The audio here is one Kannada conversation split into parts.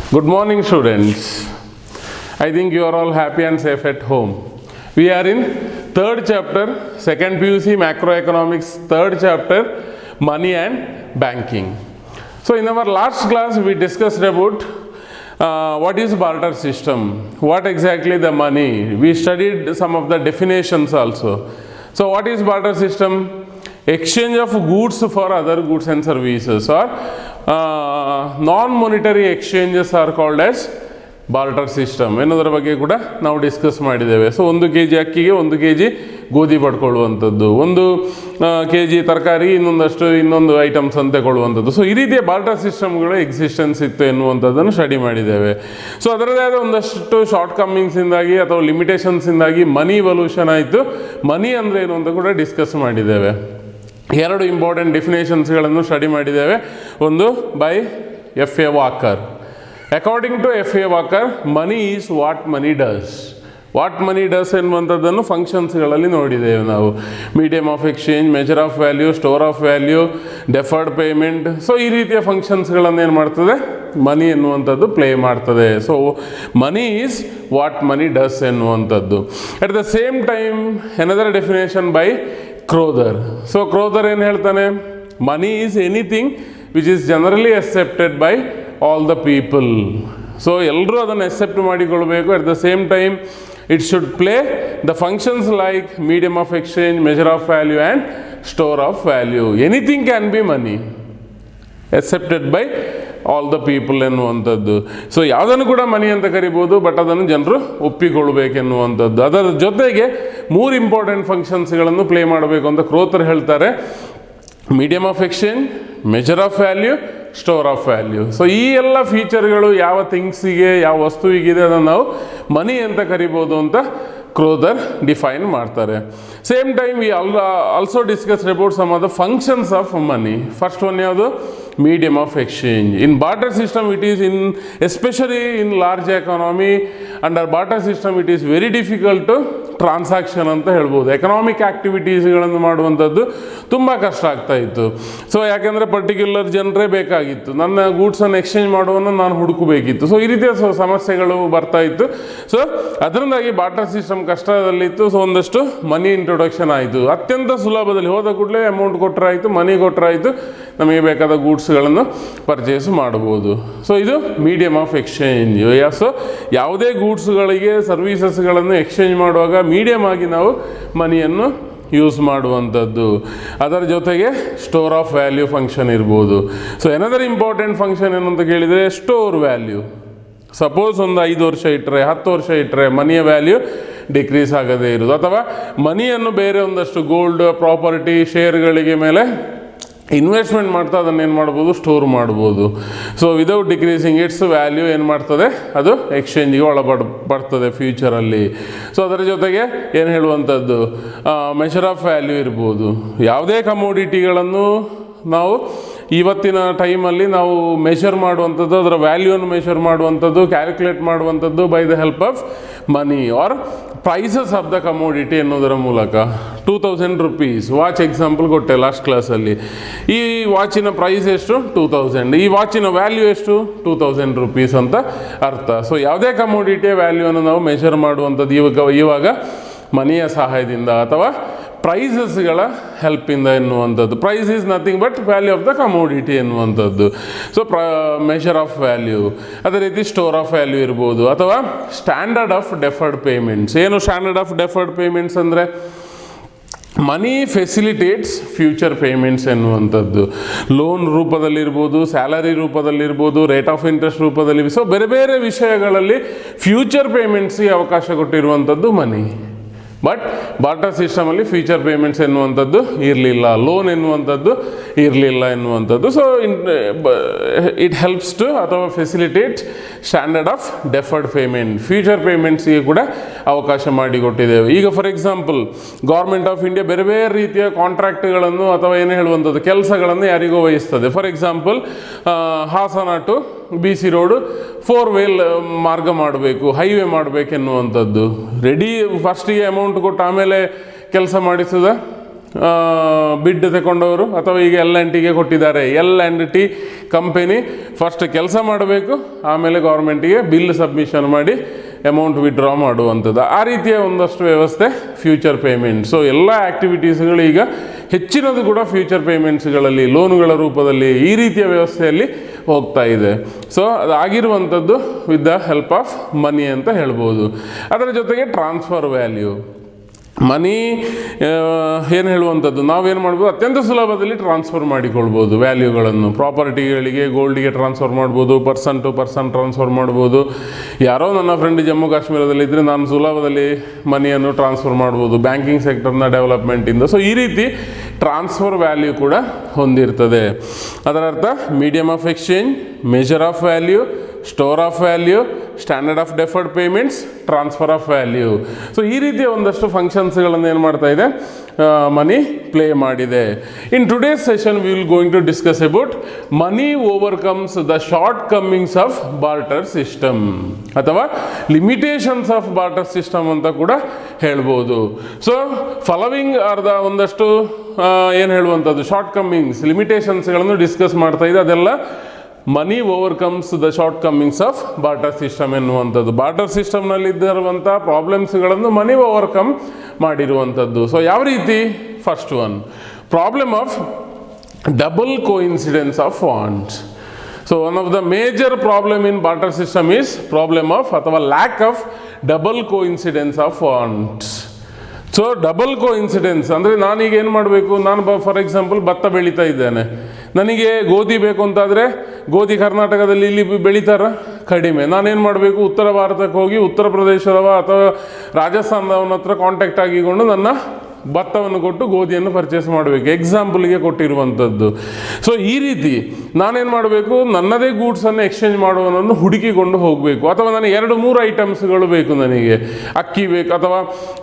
Good morning, students. I think you are all happy and safe at home. We are in third chapter, second PUC macroeconomics, third chapter, money and banking. So in our last class we discussed about what is barter system, what exactly the money. We studied some of the definitions also. So what is barter system? Exchange of goods for other goods and services, or non-monetary exchanges are called as barter system ಎನ್ನುವುದರ ಬಗ್ಗೆ ಕೂಡ ನಾವು ಡಿಸ್ಕಸ್ ಮಾಡಿದ್ದೇವೆ. ಸೊ 1 kg ಅಕ್ಕಿಗೆ 1 kg ಗೋಧಿ ಪಡ್ಕೊಳ್ಳುವಂಥದ್ದು, 1 kg ತರಕಾರಿ ಇನ್ನೊಂದು ಐಟಮ್ಸ್ ಅಂತ ಕೊಳ್ಳುವಂಥದ್ದು. ಸೊ ಈ ರೀತಿಯ ಬಾರ್ಟರ್ ಸಿಸ್ಟಮ್ಗಳು ಎಕ್ಸಿಸ್ಟೆನ್ಸ್ ಇತ್ತು ಎನ್ನುವಂಥದ್ದನ್ನು ಸ್ಟಡಿ ಮಾಡಿದ್ದೇವೆ. ಸೊ ಅದರದೇ ಆದ ಒಂದಷ್ಟು ಶಾರ್ಟ್ ಕಮ್ಮಿಂಗ್ಸಿಂದಾಗಿ ಅಥವಾ ಲಿಮಿಟೇಷನ್ಸಿಂದಾಗಿ ಮನಿ ಇವಲ್ಯೂಷನ್ ಆಯಿತು. ಮನಿ ಅಂದರೆ ಏನು ಅಂತ ಕೂಡ ಡಿಸ್ಕಸ್ ಮಾಡಿದ್ದೇವೆ. 2 ಇಂಪಾರ್ಟೆಂಟ್ ಡೆಫಿನೇಷನ್ಸ್ಗಳನ್ನು ಸ್ಟಡಿ ಮಾಡಿದ್ದೇವೆ. ಒಂದು by F A. Walker. According to F A. Walker, money is what money does. What money does ಎನ್ನುವಂಥದ್ದನ್ನು ಫಂಕ್ಷನ್ಸ್ಗಳಲ್ಲಿ ನೋಡಿದ್ದೇವೆ ನಾವು. Medium of exchange, measure of value, store of value, deferred payment. So ಈ ರೀತಿಯ ಫಂಕ್ಷನ್ಸ್ಗಳನ್ನು ಏನು ಮಾಡ್ತದೆ, ಮನಿ ಎನ್ನುವಂಥದ್ದು ಪ್ಲೇ ಮಾಡ್ತದೆ. So money is what money does ಎನ್ನುವಂಥದ್ದು. At the same time another definition by Crowther. So Crowther ಏನು ಹೇಳ್ತಾನೆ, money is anything which is generally accepted by all the people. So ಎಲ್ಲರೂ ಅದನ್ನು ಅಕ್ಸೆಪ್ಟ್ ಮಾಡಿಕೊಳ್ಬೇಕು. At the same time it should play the functions like medium of exchange, measure of value and store of value. Anything can be money accepted by all the people ಎನ್ನುವಂಥದ್ದು. ಸೊ ಯಾವುದನ್ನು ಕೂಡ ಮನಿ ಅಂತ ಕರಿಬೋದು, ಬಟ್ ಅದನ್ನು ಜನರು ಒಪ್ಪಿಕೊಳ್ಬೇಕೆನ್ನುವಂಥದ್ದು. ಅದರ ಜೊತೆಗೆ 3 ಇಂಪಾರ್ಟೆಂಟ್ ಫಂಕ್ಷನ್ಸ್ಗಳನ್ನು ಪ್ಲೇ ಮಾಡಬೇಕು ಅಂತ ಕ್ರೋತರ್ ಹೇಳ್ತಾರೆ. Medium of exchange, measure of value, store of value. So ಈ ಎಲ್ಲ ಫೀಚರ್ಗಳು ಯಾವ ಥಿಂಗ್ಸಿಗೆ, ಯಾವ ವಸ್ತುವಿಗಿದೆ ಅದನ್ನು ನಾವು ಮನಿ ಅಂತ ಕರಿಬೋದು ಅಂತ ಕ್ರೋದರ್ ಡಿಫೈನ್ ಮಾಡ್ತಾರೆ. Same time we also discuss about some of the functions of money. First one ಯಾವುದು, medium of exchange. In barter system it is in especially in large economy, under barter system it is very difficult to transaction ಅಂತ ಹೇಳ್ಬೋದು. ಎಕನಾಮಿಕ್ ಆ್ಯಕ್ಟಿವಿಟೀಸ್ಗಳನ್ನು ಮಾಡುವಂಥದ್ದು ತುಂಬ ಕಷ್ಟ ಆಗ್ತಾ ಇತ್ತು. ಸೊ ಯಾಕೆಂದರೆ ಪರ್ಟಿಕ್ಯುಲರ್ ಜನರೇ ಬೇಕಾಗಿತ್ತು, ನನ್ನ ಗೂಡ್ಸನ್ನು ಎಕ್ಸ್ಚೇಂಜ್ ಮಾಡುವನ್ನು ನಾನು ಹುಡುಕಬೇಕಿತ್ತು. ಸೊ ಈ ರೀತಿಯ ಸಮಸ್ಯೆಗಳು ಬರ್ತಾ ಇತ್ತು. ಸೊ ಅದರಿಂದಾಗಿ ಬಾರ್ಟರ್ ಸಿಸ್ಟಮ್ ಕಷ್ಟದಲ್ಲಿತ್ತು. ಸೊ ಒಂದಷ್ಟು ಮನಿ ಇಂಟ್ರೊಡಕ್ಷನ್ ಆಯಿತು. ಅತ್ಯಂತ ಸುಲಭದಲ್ಲಿ ಹೋದ ಕೂಡಲೇ ಅಮೌಂಟ್ ಕೊಟ್ಟರಾಯಿತು, ಮನಿ ಕೊಟ್ಟರಾಯಿತು, ನಮಗೆ ಬೇಕಾದ ಗೂಡ್ಸ್ಗಳನ್ನು ಪರ್ಚೇಸ್ ಮಾಡ್ಬೋದು. ಸೊ ಇದು ಮೀಡಿಯಮ್ ಆಫ್ ಎಕ್ಸ್ಚೇಂಜ್. ಸೊ ಯಾವುದೇ ಗೂಡ್ಸ್ಗಳಿಗೆ ಸರ್ವೀಸಸ್ಗಳನ್ನು ಎಕ್ಸ್ಚೇಂಜ್ ಮಾಡುವಾಗ ಮೀಡಿಯಮ್ ಆಗಿ ನಾವು ಮನಿಯನ್ನು ಯೂಸ್ ಮಾಡುವಂಥದ್ದು. ಅದರ ಜೊತೆಗೆ ಸ್ಟೋರ್ ಆಫ್ ವ್ಯಾಲ್ಯೂ ಫಂಕ್ಷನ್ ಇರ್ಬೋದು. ಸೊ ಎನದರ್ ಇಂಪಾರ್ಟೆಂಟ್ ಫಂಕ್ಷನ್ ಏನು ಅಂತ ಕೇಳಿದರೆ ಸ್ಟೋರ್ ವ್ಯಾಲ್ಯೂ. ಸಪೋಸ್ ಒಂದು 5 ವರ್ಷ ಇಟ್ಟರೆ, 10 ವರ್ಷ ಇಟ್ಟರೆ ಮನಿಯ ವ್ಯಾಲ್ಯೂ ಡಿಕ್ರೀಸ್ ಆಗದೇ ಇರೋದು, ಅಥವಾ ಮನಿಯನ್ನು ಬೇರೆ ಒಂದಷ್ಟು ಗೋಲ್ಡ್, ಪ್ರಾಪರ್ಟಿ, ಶೇರ್ಗಳಿಗೆ ಮೇಲೆ ಇನ್ವೆಸ್ಟ್ಮೆಂಟ್ ಮಾಡ್ತಾ ಅದನ್ನು ಏನು ಮಾಡ್ಬೋದು, ಸ್ಟೋರ್ ಮಾಡ್ಬೋದು. So without decreasing it's value ಏನು ಮಾಡ್ತದೆ, ಅದು ಎಕ್ಸ್ಚೇಂಜಿಗೆ ಬರ್ತದೆ ಫ್ಯೂಚರಲ್ಲಿ. ಸೊ ಅದರ ಜೊತೆಗೆ ಏನು ಹೇಳುವಂಥದ್ದು, ಮೆಷರ್ ಆಫ್ ವ್ಯಾಲ್ಯೂ ಇರ್ಬೋದು. ಯಾವುದೇ ಕಮೋಡಿಟಿಗಳನ್ನು ನಾವು ಇವತ್ತಿನ ಟೈಮಲ್ಲಿ ನಾವು ಮೆಷರ್ ಮಾಡುವಂಥದ್ದು, ಅದರ ವ್ಯಾಲ್ಯೂವನ್ನು ಮೆಷರ್ ಮಾಡುವಂಥದ್ದು, ಕ್ಯಾಲ್ಕುಲೇಟ್ ಮಾಡುವಂಥದ್ದು by the help of money or prices of the commodity ಎನ್ನುವುದರ ಮೂಲಕ. 2000 rupees ವಾಚ್ ಎಕ್ಸಾಂಪಲ್ ಕೊಟ್ಟೆ ಲಾಸ್ಟ್ ಕ್ಲಾಸಲ್ಲಿ. ಈ ವಾಚಿನ ಪ್ರೈಸ್ ಎಷ್ಟು, 2000. ಈ ವಾಚಿನ ವ್ಯಾಲ್ಯೂ ಎಷ್ಟು, 2000 rupees ಅಂತ ಅರ್ಥ. ಸೊ ಯಾವುದೇ ಕಮೋಡಿಟಿಯ ವ್ಯಾಲ್ಯೂವನ್ನು ನಾವು ಮೆಷರ್ ಮಾಡುವಂಥದ್ದು ಇವಾಗ ಮನಿಯ ಸಹಾಯದಿಂದ ಅಥವಾ ಪ್ರೈಸಸ್ಗಳ ಹೆಲ್ಪಿಂದ ಎನ್ನುವಂಥದ್ದು. Price is nothing but value of the commodity ಎನ್ನುವಂಥದ್ದು. So measure of value. ಅದೇ ರೀತಿ ಸ್ಟೋರ್ ಆಫ್ ವ್ಯಾಲ್ಯೂ ಇರ್ಬೋದು, ಅಥವಾ ಸ್ಟ್ಯಾಂಡರ್ಡ್ ಆಫ್ ಡೆಫರ್ಡ್ ಪೇಮೆಂಟ್ಸ್. ಏನು ಸ್ಟ್ಯಾಂಡರ್ಡ್ ಆಫ್ ಡೆಫರ್ಡ್ ಪೇಮೆಂಟ್ಸ್ ಅಂದರೆ, ಮನಿ ಫೆಸಿಲಿಟೇಟ್ಸ್ ಫ್ಯೂಚರ್ ಪೇಮೆಂಟ್ಸ್ ಎನ್ನುವಂಥದ್ದು. ಲೋನ್ ರೂಪದಲ್ಲಿರ್ಬೋದು, ಸ್ಯಾಲರಿ ರೂಪದಲ್ಲಿರ್ಬೋದು, ರೇಟ್ ಆಫ್ ಇಂಟ್ರೆಸ್ಟ್ ರೂಪದಲ್ಲಿ. ಸೊ ಬೇರೆ ಬೇರೆ ವಿಷಯಗಳಲ್ಲಿ ಫ್ಯೂಚರ್ ಪೇಮೆಂಟ್ಸ್ಗೆ ಅವಕಾಶ ಕೊಟ್ಟಿರುವಂಥದ್ದು ಮನಿ. ಬಟ್ ಬಾರ್ಟರ್ ಸಿಸ್ಟಮಲ್ಲಿ ಫ್ಯೂಚರ್ ಪೇಮೆಂಟ್ಸ್ ಎನ್ನುವಂಥದ್ದು ಇರಲಿಲ್ಲ, ಲೋನ್ ಎನ್ನುವಂಥದ್ದು ಇರಲಿಲ್ಲ ಎನ್ನುವಂಥದ್ದು. ಸೊ ಇಟ್ ಹೆಲ್ಪ್ಸ್ ಟು ಅಥವಾ facilitate standard of deferred payment, future ಪೇಮೆಂಟ್ಸ್ಗೆ ಕೂಡ ಅವಕಾಶ ಮಾಡಿಕೊಟ್ಟಿದ್ದೇವೆ. ಈಗ for example government of India ಬೇರೆ ಬೇರೆ ರೀತಿಯ ಕಾಂಟ್ರಾಕ್ಟ್ಗಳನ್ನು ಅಥವಾ ಏನು ಹೇಳುವಂಥದ್ದು ಕೆಲಸಗಳನ್ನು ಯಾರಿಗೋ ವಹಿಸ್ತದೆ. For example Hassan to BC road 4 way ಮಾರ್ಗ ಮಾಡಬೇಕು, ಹೈವೇ ಮಾಡಬೇಕೆನ್ನುವಂಥದ್ದು. ರೆಡಿ ಫಸ್ಟಿಗೆ ಅಮೌಂಟ್ ಕೊಟ್ಟು ಆಮೇಲೆ ಕೆಲಸ ಮಾಡಿಸೋದ ಬಿಡ್ ತಗೊಂಡವರು ಅಥವಾ ಈಗ L&Tಗೆ ಕೊಟ್ಟಿದ್ದಾರೆ. L&T ಕಂಪೆನಿ ಫಸ್ಟ್ ಕೆಲಸ ಮಾಡಬೇಕು, ಆಮೇಲೆ ಗೌರ್ಮೆಂಟಿಗೆ ಬಿಲ್ ಸಬ್ಮಿಷನ್ ಮಾಡಿ ಅಮೌಂಟ್ ವಿಡ್ರಾ ಮಾಡುವಂಥದ್ದು. ಆ ರೀತಿಯ ಒಂದಷ್ಟು ವ್ಯವಸ್ಥೆ ಫ್ಯೂಚರ್ ಪೇಮೆಂಟ್. ಸೊ ಎಲ್ಲ ಆ್ಯಕ್ಟಿವಿಟೀಸ್ಗಳು ಈಗ ಹೆಚ್ಚಿನದು ಕೂಡ ಫ್ಯೂಚರ್ ಪೇಮೆಂಟ್ಸ್ಗಳಲ್ಲಿ, ಲೋನುಗಳ ರೂಪದಲ್ಲಿ ಈ ರೀತಿಯ ವ್ಯವಸ್ಥೆಯಲ್ಲಿ ಹೋಗ್ತಾ ಇದೆ. ಸೊ ಅದಾಗಿರುವಂಥದ್ದು with the help of money ಅಂತ ಹೇಳ್ಬೋದು. ಅದರ ಜೊತೆಗೆ ಟ್ರಾನ್ಸ್ಫರ್ ವ್ಯಾಲ್ಯೂ, ಮನಿ ಏನು ಹೇಳುವಂಥದ್ದು, ನಾವೇನು ಮಾಡ್ಬೋದು, ಅತ್ಯಂತ ಸುಲಭದಲ್ಲಿ ಟ್ರಾನ್ಸ್ಫರ್ ಮಾಡಿಕೊಳ್ಬೋದು ವ್ಯಾಲ್ಯೂಗಳನ್ನು. ಪ್ರಾಪರ್ಟಿಗಳಿಗೆ, ಗೋಲ್ಡಿಗೆ ಟ್ರಾನ್ಸ್ಫರ್ ಮಾಡ್ಬೋದು, ಪರ್ಸನ್ ಟು ಪರ್ಸನ್ ಟ್ರಾನ್ಸ್ಫರ್ ಮಾಡ್ಬೋದು. ಯಾರೋ ನನ್ನ ಫ್ರೆಂಡ್ ಜಮ್ಮು ಕಾಶ್ಮೀರದಲ್ಲಿದ್ದರೆ ನಾನು ಸುಲಭದಲ್ಲಿ ಮನಿಯನ್ನು ಟ್ರಾನ್ಸ್ಫರ್ ಮಾಡ್ಬೋದು ಬ್ಯಾಂಕಿಂಗ್ ಸೆಕ್ಟರ್ನ ಡೆವಲಪ್ಮೆಂಟಿಂದ. ಸೊ ಈ ರೀತಿ ಟ್ರಾನ್ಸ್ಫರ್ ವ್ಯಾಲ್ಯೂ ಕೂಡ ಹೊಂದಿರ್ತದೆ. ಅದರ ಅರ್ಥ medium of exchange, measure of value, store of value, standard of deferred payments, transfer of value. So ಈ ರೀತಿಯ ಒಂದಷ್ಟು ಫಂಕ್ಷನ್ಸ್ಗಳನ್ನು ಏನು ಮಾಡ್ತಾ ಇದೆ, ಮನಿ ಪ್ಲೇ ಮಾಡಿದೆ. In today's session we will going to discuss about money overcomes the shortcomings of barter system ಅಥವಾ ಲಿಮಿಟೇಷನ್ಸ್ ಆಫ್ ಬಾರ್ಟರ್ ಸಿಸ್ಟಮ್ ಅಂತ ಕೂಡ ಹೇಳ್ಬೋದು. ಸೊ ಫಾಲೋವಿಂಗ್ ಆರ್ ದ ಒಂದಷ್ಟು ಏನು ಹೇಳುವಂಥದ್ದು ಶಾರ್ಟ್ ಕಮ್ಮಿಂಗ್ಸ್, ಲಿಮಿಟೇಷನ್ಸ್ಗಳನ್ನು ಡಿಸ್ಕಸ್ ಮಾಡ್ತಾ ಇದೆ. ಅದೆಲ್ಲ money overcomes the shortcomings of barter system ಎನ್ನುವಂಥದ್ದು. ಬಾರ್ಟರ್ ಸಿಸ್ಟಮ್ನಲ್ಲಿ ಇದ್ದಿರುವಂಥ ಪ್ರಾಬ್ಲಮ್ಸ್ಗಳನ್ನು ಮನಿ ಓವರ್ಕಮ್ ಮಾಡಿರುವಂಥದ್ದು. ಸೊ ಯಾವ ರೀತಿ? First one, problem of double coincidence of funds. So one of the major problem in barter system is problem of ಅಥವಾ lack of double coincidence of funds. So double coincidence ಅಂದರೆ ನಾನೀಗ ಏನು ಮಾಡಬೇಕು, ನಾನು ಫಾರ್ ಎಕ್ಸಾಂಪಲ್ ಭತ್ತ ಬೆಳೀತಾ ಇದ್ದೇನೆ, ನನಗೆ ಗೋಧಿ ಬೇಕು ಅಂತಾದರೆ ಗೋಧಿ ಕರ್ನಾಟಕದಲ್ಲಿ ಇಲ್ಲಿ ಬೆಳೀತಾರ ಕಡಿಮೆ. ನಾನೇನು ಮಾಡಬೇಕು, ಉತ್ತರ ಭಾರತಕ್ಕೆ ಹೋಗಿ ಉತ್ತರ ಪ್ರದೇಶದವ ಅಥವಾ ರಾಜಸ್ಥಾನದವನ ಹತ್ರ ಕಾಂಟ್ಯಾಕ್ಟ್ ಆಗಿಕೊಂಡು ನನ್ನ ಭತ್ತವನ್ನು ಕೊಟ್ಟು ಗೋಧಿಯನ್ನು ಪರ್ಚೇಸ್ ಮಾಡಬೇಕು, ಎಕ್ಸಾಂಪಲ್ಗೆ ಕೊಟ್ಟಿರುವಂಥದ್ದು. ಸೊ ಈ ರೀತಿ ನಾನೇನು ಮಾಡಬೇಕು, ನನ್ನದೇ ಗೂಡ್ಸನ್ನು ಎಕ್ಸ್ಚೇಂಜ್ ಮಾಡುವನನ್ನು ಹುಡುಕಿಕೊಂಡು ಹೋಗಬೇಕು. ಅಥವಾ ನನಗೆ 2-3 ಐಟಮ್ಸ್ಗಳು ಬೇಕು, ನನಗೆ ಅಕ್ಕಿ ಬೇಕು ಅಥವಾ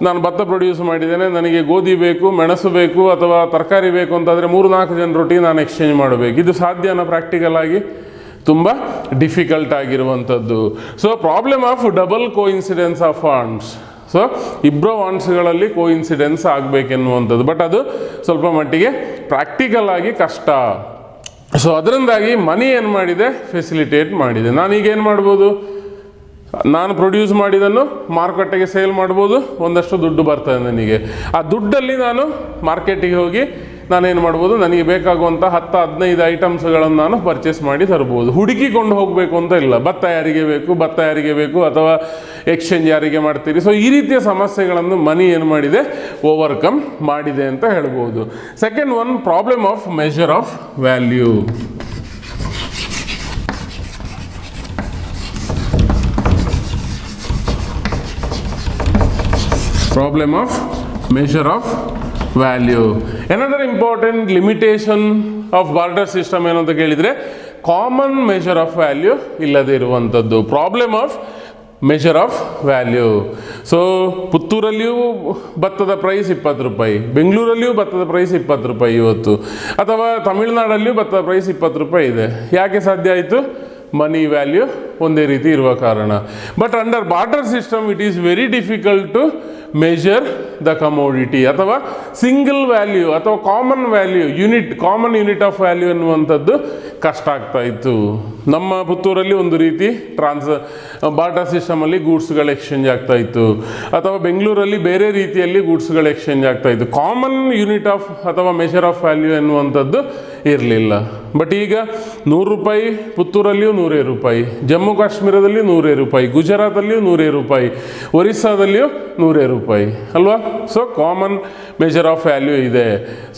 ನಾನು ಭತ್ತ ಪ್ರೊಡ್ಯೂಸ್ ಮಾಡಿದ್ದೇನೆ, ನನಗೆ ಗೋಧಿ ಬೇಕು, ಮೆಣಸು ಬೇಕು ಅಥವಾ ತರಕಾರಿ ಬೇಕು ಅಂತಾದರೆ 3-4 ಜನರೊಟ್ಟಿಗೆ ನಾನು ಎಕ್ಸ್ಚೇಂಜ್ ಮಾಡಬೇಕು. ಇದು ಸಾಧ್ಯನಾ ಪ್ರಾಕ್ಟಿಕಲ್ ಆಗಿ? ತುಂಬ ಡಿಫಿಕಲ್ಟ್ ಆಗಿರುವಂಥದ್ದು. So problem of double coincidence of funds. So ಇಬ್ಬರು ಫಂಡ್ಸ್ಗಳಲ್ಲಿ ಕೋಇನ್ಸಿಡೆನ್ಸ್ ಆಗಬೇಕೆನ್ನುವಂಥದ್ದು, ಬಟ್ ಅದು ಸ್ವಲ್ಪ ಮಟ್ಟಿಗೆ ಪ್ರಾಕ್ಟಿಕಲ್ ಆಗಿ ಕಷ್ಟ. ಸೊ ಅದರಿಂದಾಗಿ ಮನಿ ಏನು ಮಾಡಿದೆ, ಫೆಸಿಲಿಟೇಟ್ ಮಾಡಿದೆ. ನಾನೀಗ ಏನು ಮಾಡ್ಬೋದು, ನಾನು ಪ್ರೊಡ್ಯೂಸ್ ಮಾಡಿದ್ದನ್ನು ಮಾರುಕಟ್ಟೆಗೆ ಸೇಲ್ ಮಾಡ್ಬೋದು, ಒಂದಷ್ಟು ದುಡ್ಡು ಬರ್ತದೆ ನನಗೆ. ಆ ದುಡ್ಡಲ್ಲಿ ನಾನು ಮಾರ್ಕೆಟಿಗೆ ಹೋಗಿ ನಾನೇನು ಮಾಡ್ಬೋದು, ನನಗೆ ಬೇಕಾಗುವಂಥ 10-15 ಐಟಮ್ಸ್ಗಳನ್ನು ನಾನು ಪರ್ಚೇಸ್ ಮಾಡಿ ತರ್ಬೋದು. ಹುಡುಕಿಕೊಂಡು ಹೋಗಬೇಕು ಅಂತ ಇಲ್ಲ, ಭತ್ತ ಯಾರಿಗೆ ಬೇಕು ಅಥವಾ ಎಕ್ಸ್ಚೇಂಜ್ ಯಾರಿಗೆ ಮಾಡ್ತೀರಿ. ಸೊ ಈ ರೀತಿಯ ಸಮಸ್ಯೆಗಳನ್ನು ಮನಿ ಏನು ಮಾಡಿದೆ, ಓವರ್ಕಮ್ ಮಾಡಿದೆ ಅಂತ ಹೇಳ್ಬೋದು. Second one, problem of measure of value. Problem of measure of value. Another important limitation of barter system ಏನು ಅಂತ ಕೇಳಿದರೆ ಕಾಮನ್ ಮೆಷರ್ ಆಫ್ ವ್ಯಾಲ್ಯೂ ಇಲ್ಲದೇ ಇರುವಂಥದ್ದು. Problem of measure of value. So ಪುತ್ತೂರಲ್ಲಿಯೂ ಭತ್ತದ ಪ್ರೈಸ್ 20 ರೂಪಾಯಿ, ಬೆಂಗಳೂರಲ್ಲಿಯೂ ಭತ್ತದ ಪ್ರೈಸ್ 20 ರೂಪಾಯಿ ಇವತ್ತು, ಅಥವಾ ತಮಿಳುನಾಡಲ್ಲಿಯೂ ಭತ್ತದ ಪ್ರೈಸ್ 20 ರೂಪಾಯಿ ಇದೆ. ಯಾಕೆ ಸಾಧ್ಯ ಆಯಿತು? ಮನಿ ವ್ಯಾಲ್ಯೂ ಒಂದೇ ರೀತಿ ಇರುವ ಕಾರಣ. But under barter system it is very difficult to measure the commodity ಅಥವಾ ಸಿಂಗಲ್ ವ್ಯಾಲ್ಯೂ ಅಥವಾ common value common unit of value ಎನ್ನುವಂಥದ್ದು ಕಷ್ಟ ಆಗ್ತಾ ಇತ್ತು. ನಮ್ಮ ಪುತ್ತೂರಲ್ಲಿ ಒಂದು ರೀತಿ ಬಾರ್ಟರ್ ಸಿಸ್ಟಮಲ್ಲಿ ಗೂಡ್ಸ್ಗಳು ಎಕ್ಸ್ಚೇಂಜ್ ಆಗ್ತಾ ಇತ್ತು, ಅಥವಾ ಬೆಂಗಳೂರಲ್ಲಿ ಬೇರೆ ರೀತಿಯಲ್ಲಿ ಗೂಡ್ಸ್ಗಳು ಎಕ್ಸ್ಚೇಂಜ್ ಆಗ್ತಾ ಇತ್ತು. ಕಾಮನ್ ಯೂನಿಟ್ ಆಫ್ ಅಥವಾ ಮೆಷರ್ ಆಫ್ ವ್ಯಾಲ್ಯೂ ಎನ್ನುವಂಥದ್ದು ಇರಲಿಲ್ಲ. ಬಟ್ ಈಗ 100 ರೂಪಾಯಿ ಪುತ್ತೂರಲ್ಲಿಯೂ 100 ರೂಪಾಯಿ, ಜಮ್ಮು ಕಾಶ್ಮೀರದಲ್ಲಿ 100 ರೂಪಾಯಿ, ಗುಜರಾತಲ್ಲಿಯೂ 100 ರೂಪಾಯಿ, ಒರಿಸ್ಸಾದಲ್ಲಿಯೂ 100 ರೂಪಾಯಿ ಅಲ್ವಾ? So common measure of value ಇದೆ.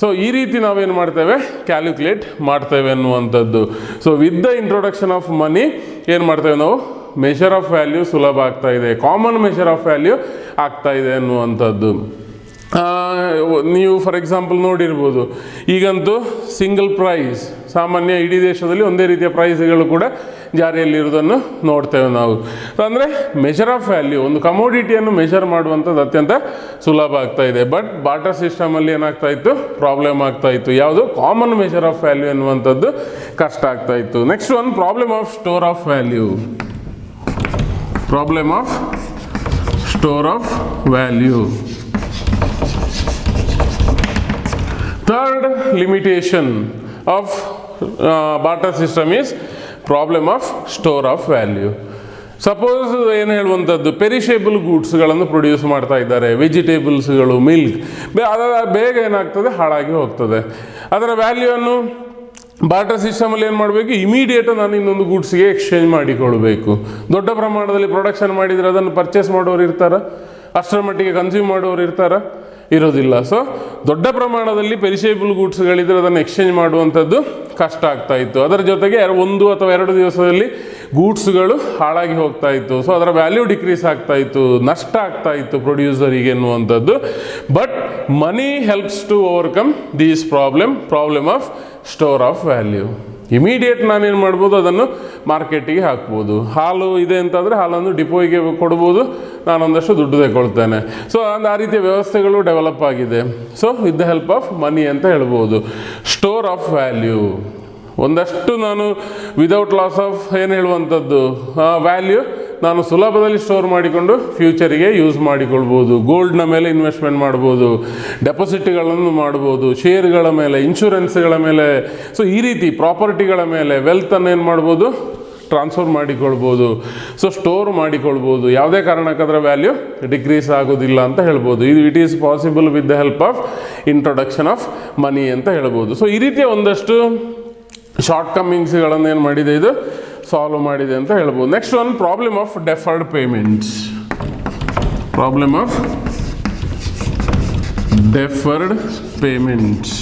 ಸೊ ಈ ರೀತಿ ನಾವೇನು ಮಾಡ್ತೇವೆ, ಕ್ಯಾಲ್ಕುಲೇಟ್ ಮಾಡ್ತೇವೆ ಅನ್ನುವಂಥದ್ದು. So with the introduction of money ಏನು ಮಾಡ್ತೇವೆ ನಾವು, ಮೆಷರ್ ಆಫ್ ವ್ಯಾಲ್ಯೂ ಸುಲಭ ಆಗ್ತಾ ಇದೆ, ಕಾಮನ್ ಮೆಷರ್ ಆಫ್ ವ್ಯಾಲ್ಯೂ ಆಗ್ತಾ ಇದೆ ಅನ್ನುವಂಥದ್ದು. ನೀವು ಫಾರ್ ಎಕ್ಸಾಂಪಲ್ ನೋಡಿರ್ಬೋದು, ಈಗಂತೂ ಸಿಂಗಲ್ ಪ್ರೈಸ್ ಸಾಮಾನ್ಯ ಇಡೀ ದೇಶದಲ್ಲಿ ಒಂದೇ ರೀತಿಯ ಪ್ರೈಸ್ಗಳು ಕೂಡ ಜಾರಿಯಲ್ಲಿರುವುದನ್ನು ನೋಡ್ತೇವೆ ನಾವು. ಅಂದರೆ ಮೆಷರ್ ಆಫ್ ವ್ಯಾಲ್ಯೂ, ಒಂದು ಕಮೋಡಿಟಿಯನ್ನು ಮೆಷರ್ ಮಾಡುವಂಥದ್ದು ಅತ್ಯಂತ ಸುಲಭ ಆಗ್ತಾ ಇದೆ. ಬಟ್ ಬಾರ್ಟರ್ ಸಿಸ್ಟಮಲ್ಲಿ ಏನಾಗ್ತಾ ಇತ್ತು, ಪ್ರಾಬ್ಲಮ್ ಆಗ್ತಾ ಇತ್ತು. ಯಾವುದು? ಕಾಮನ್ ಮೆಷರ್ ಆಫ್ ವ್ಯಾಲ್ಯೂ ಎನ್ನುವಂಥದ್ದು ಕಷ್ಟ ಆಗ್ತಾ ಇತ್ತು. Next one, problem of store of value. Problem of store of value. Third limitation of barter system is problem of store of value. Suppose ಏನು ಹೇಳುವಂಥದ್ದು ಪೆರಿಷೇಬಲ್ ಗೂಡ್ಸ್ಗಳನ್ನು ಪ್ರೊಡ್ಯೂಸ್ ಮಾಡ್ತಾ ಇದ್ದಾರೆ, ವೆಜಿಟೇಬಲ್ಸ್ಗಳು, ಮಿಲ್ಕ್, ಅದರ ಬೇಗ ಏನಾಗ್ತದೆ, ಹಾಳಾಗಿ ಹೋಗ್ತದೆ. ಅದರ ವ್ಯಾಲ್ಯೂವನ್ನು ಬಾರ್ಟರ್ ಸಿಸ್ಟಮಲ್ಲಿ ಏನು ಮಾಡಬೇಕು, ಇಮಿಡಿಯೇಟ್ ನಾನು ಇನ್ನೊಂದು ಗೂಡ್ಸ್ಗೆ ಎಕ್ಸ್ಚೇಂಜ್ ಮಾಡಿಕೊಳ್ಬೇಕು. ದೊಡ್ಡ ಪ್ರಮಾಣದಲ್ಲಿ ಪ್ರೊಡಕ್ಷನ್ ಮಾಡಿದರೆ ಅದನ್ನು ಪರ್ಚೇಸ್ ಮಾಡೋರು ಇರ್ತಾರ, ಅಷ್ಟರ ಮಟ್ಟಿಗೆ ಕನ್ಸ್ಯೂಮ್ ಮಾಡೋರು ಇರ್ತಾರ, ಇರೋದಿಲ್ಲ. ಸೊ ದೊಡ್ಡ ಪ್ರಮಾಣದಲ್ಲಿ ಪೆರಿಷೇಬಲ್ ಗೂಡ್ಸ್ಗಳಿದ್ರೆ ಅದನ್ನು ಎಕ್ಸ್ಚೇಂಜ್ ಮಾಡುವಂಥದ್ದು ಕಷ್ಟ ಆಗ್ತಾ ಇತ್ತು. ಅದರ ಜೊತೆಗೆ 1 ಅಥವಾ 2 ದಿವಸದಲ್ಲಿ ಗೂಡ್ಸ್ಗಳು ಹಾಳಾಗಿ ಹೋಗ್ತಾ ಇತ್ತು. ಸೊ ಅದರ ವ್ಯಾಲ್ಯೂ ಡಿಕ್ರೀಸ್ ಆಗ್ತಾ ಇತ್ತು, ನಷ್ಟ ಆಗ್ತಾ ಇತ್ತು ಪ್ರೊಡ್ಯೂಸರಿಗೆ ಎನ್ನುವಂಥದ್ದು. But money helps to overcome these problem of store of value. Immediate ನಾನೇನು ಮಾಡ್ಬೋದು, ಅದನ್ನು ಮಾರ್ಕೆಟಿಗೆ ಹಾಕ್ಬೋದು. ಹಾಲು ಇದೆ ಅಂತಂದರೆ ಹಾಲನ್ನು ಡಿಪೋಗೆ ಕೊಡ್ಬೋದು, ನಾನೊಂದಷ್ಟು ದುಡ್ಡು ತಗೊಳ್ತೇನೆ. ಸೊ ಆ ರೀತಿಯ ವ್ಯವಸ್ಥೆಗಳು ಡೆವಲಪ್ ಆಗಿದೆ. So with the help of money ಅಂತ ಹೇಳ್ಬೋದು. ಸ್ಟೋರ್ ಆಫ್ ವ್ಯಾಲ್ಯೂ ಒಂದಷ್ಟು ನಾನು ವಿದೌಟ್ ಲಾಸ್ ಆಫ್ ಏನು ಹೇಳುವಂಥದ್ದು ವ್ಯಾಲ್ಯೂ ನಾನು ಸುಲಭದಲ್ಲಿ ಸ್ಟೋರ್ ಮಾಡಿಕೊಂಡು ಫ್ಯೂಚರಿಗೆ ಯೂಸ್ ಮಾಡಿಕೊಳ್ಬೋದು. ಗೋಲ್ಡ್ನ ಮೇಲೆ ಇನ್ವೆಸ್ಟ್ಮೆಂಟ್ ಮಾಡ್ಬೋದು, ಡೆಪಾಸಿಟ್ಗಳನ್ನು ಮಾಡ್ಬೋದು, ಶೇರ್ಗಳ ಮೇಲೆ, ಇನ್ಶೂರೆನ್ಸ್ಗಳ ಮೇಲೆ. ಸೊ ಈ ರೀತಿ ಪ್ರಾಪರ್ಟಿಗಳ ಮೇಲೆ ವೆಲ್ತನ್ನು ಏನು ಮಾಡ್ಬೋದು, ಟ್ರಾನ್ಸ್ಫರ್ ಮಾಡಿಕೊಳ್ಬೋದು. ಸೊ ಸ್ಟೋರ್ ಮಾಡಿಕೊಳ್ಬೋದು, ಯಾವುದೇ ಕಾರಣಕ್ಕೆ ಅದರ ವ್ಯಾಲ್ಯೂ ಡಿಕ್ರೀಸ್ ಆಗೋದಿಲ್ಲ ಅಂತ ಹೇಳ್ಬೋದು. It is possible with the help of introduction of money ಅಂತ ಹೇಳ್ಬೋದು. ಸೊ ಈ ರೀತಿಯ ಒಂದಷ್ಟು ಶಾರ್ಟ್ ಕಮ್ಮಿಂಗ್ಸ್ಗಳನ್ನು ಏನು ಮಾಡಿದೆ, ಇದು ಸಾಲ್ವ್ ಮಾಡಿದೆ ಅಂತ ಹೇಳ್ಬೋದು. Next one, problem of deferred payments. Problem of deferred payments.